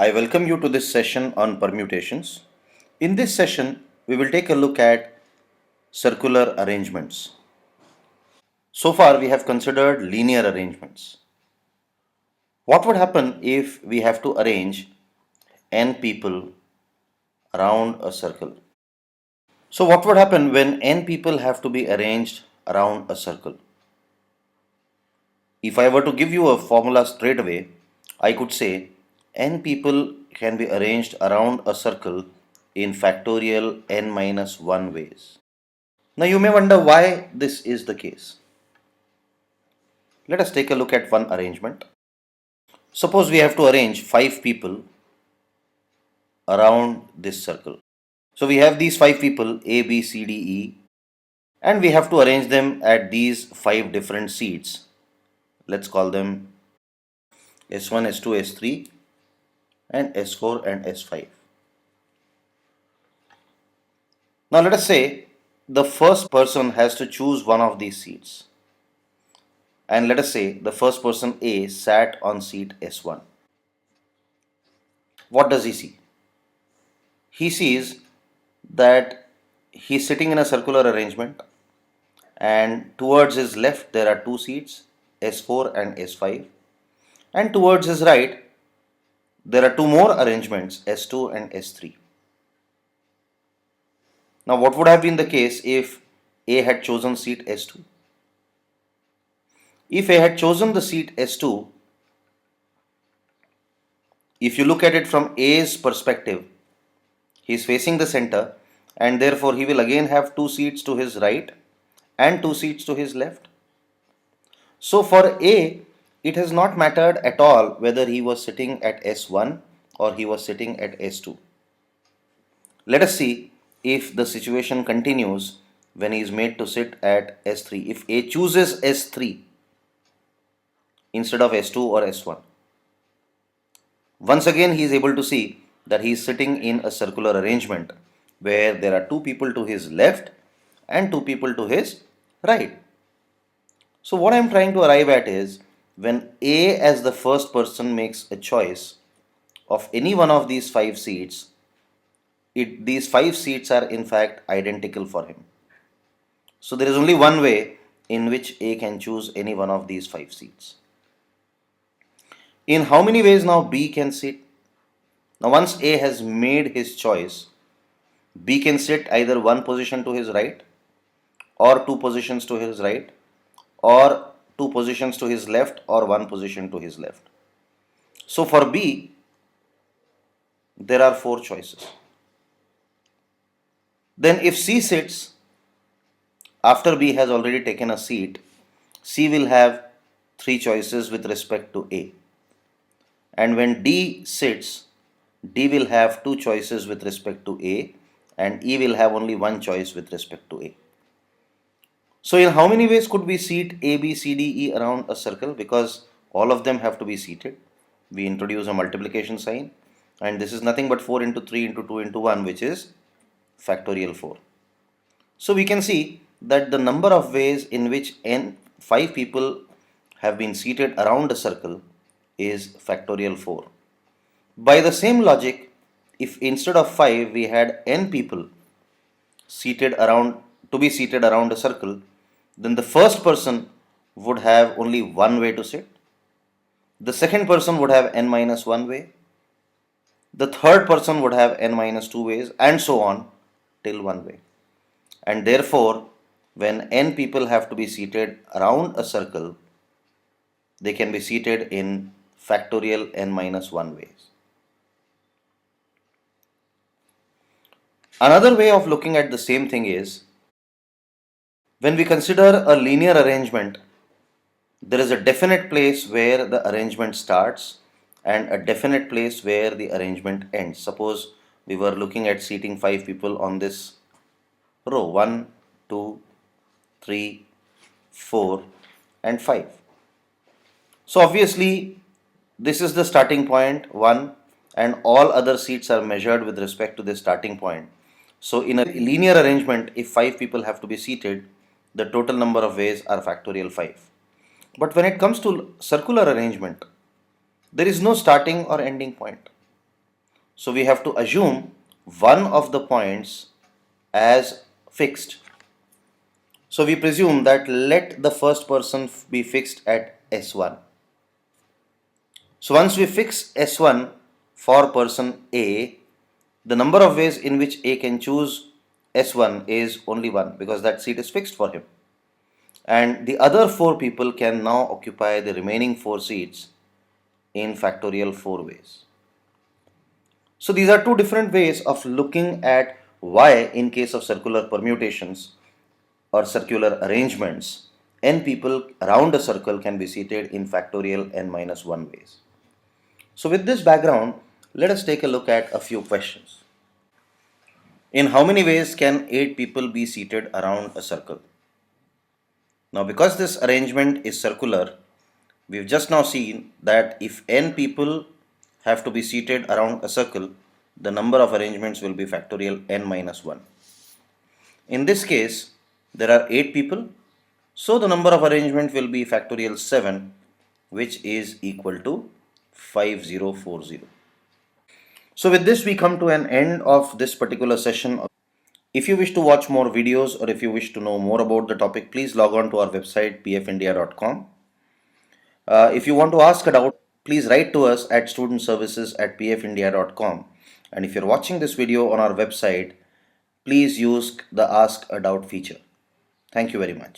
I welcome you to this session on permutations. In this session, we will take a look at circular arrangements. So far, we have considered linear arrangements. What would happen if we have to arrange n people around a circle? So, what would happen when n people have to be arranged around a circle? If I were to give you a formula straight away, I could say n people can be arranged around a circle in factorial n minus 1 ways. Now you may wonder why this is the case. Let us take a look at one arrangement. Suppose we have to arrange 5 people around this circle. So we have these 5 people A, B, C, D, E, and we have to arrange them at these 5 different seats. Let's call them S1, S2, S3 and S4 and S5. Now let us say the first person has to choose one of these seats. And let us say the first person A sat on seat S1. What does he see? He sees that he's sitting in a circular arrangement, and towards his left there are two seats, S4 and S5, and towards his right there are two more arrangements, S2 and S3. Now what would have been the case if A had chosen seat S2? If A had chosen the seat S2, if you look at it from A's perspective, he is facing the center, and therefore he will again have two seats to his right and two seats to his left. So for A, it has not mattered at all whether he was sitting at S1 or he was sitting at S2. Let us see if the situation continues when he is made to sit at S3. If A chooses S3 instead of S2 or S1, once again he is able to see that he is sitting in a circular arrangement where there are two people to his left and two people to his right. So what I am trying to arrive at is, when A as the first person makes a choice of any one of these 5 seats, these 5 seats are in fact identical for him. So there is only one way in which A can choose any one of these 5 seats. In how many ways now B can sit? Now once A has made his choice, B can sit either one position to his right, or two positions to his right, or two positions to his left, or one position to his left. So for B, there are 4 choices. Then if C sits, after B has already taken a seat, C will have 3 choices with respect to A. And when D sits, D will have 2 choices with respect to A, and E will have only 1 choice with respect to A. So in how many ways could we seat A, B, C, D, E around a circle? Because all of them have to be seated. We introduce a multiplication sign, and this is nothing but 4 into 3 into 2 into 1, which is factorial 4. So we can see that the number of ways in which 5 people have been seated around a circle is factorial 4. By the same logic, if instead of 5 we had n people seated around a circle, then the first person would have only one way to sit. The second person would have n minus 1 way. The third person would have n minus 2 ways, and so on till 1 way. And therefore, when n people have to be seated around a circle, they can be seated in factorial n minus 1 ways. Another way of looking at the same thing is, when we consider a linear arrangement, there is a definite place where the arrangement starts and a definite place where the arrangement ends. Suppose we were looking at seating 5 people on this row, 1, 2, 3, 4 and 5. So obviously this is the starting point 1, and all other seats are measured with respect to this starting point. So in a linear arrangement, if 5 people have to be seated, the total number of ways are factorial 5. But when it comes to circular arrangement, there is no starting or ending point. So we have to assume one of the points as fixed. So we presume that let the first person be fixed at S1. So once we fix S1 for person A, the number of ways in which A can choose S1 is only one because that seat is fixed for him. And the other four people can now occupy the remaining four seats in factorial four ways. So these are two different ways of looking at why, in case of circular permutations or circular arrangements, n people around a circle can be seated in factorial n minus 1 ways. So with this background, let us take a look at a few questions. In how many ways can 8 people be seated around a circle? Now, because this arrangement is circular, we've just now seen that if n people have to be seated around a circle, the number of arrangements will be factorial n minus 1. In this case, there are 8 people, so the number of arrangements will be factorial 7, which is equal to 5040. So with this, we come to an end of this particular session. If you wish to watch more videos or if you wish to know more about the topic, please log on to our website pfindia.com. If you want to ask a doubt, please write to us at studentservices@pfindia.com. And if you're watching this video on our website, please use the Ask a Doubt feature. Thank you very much.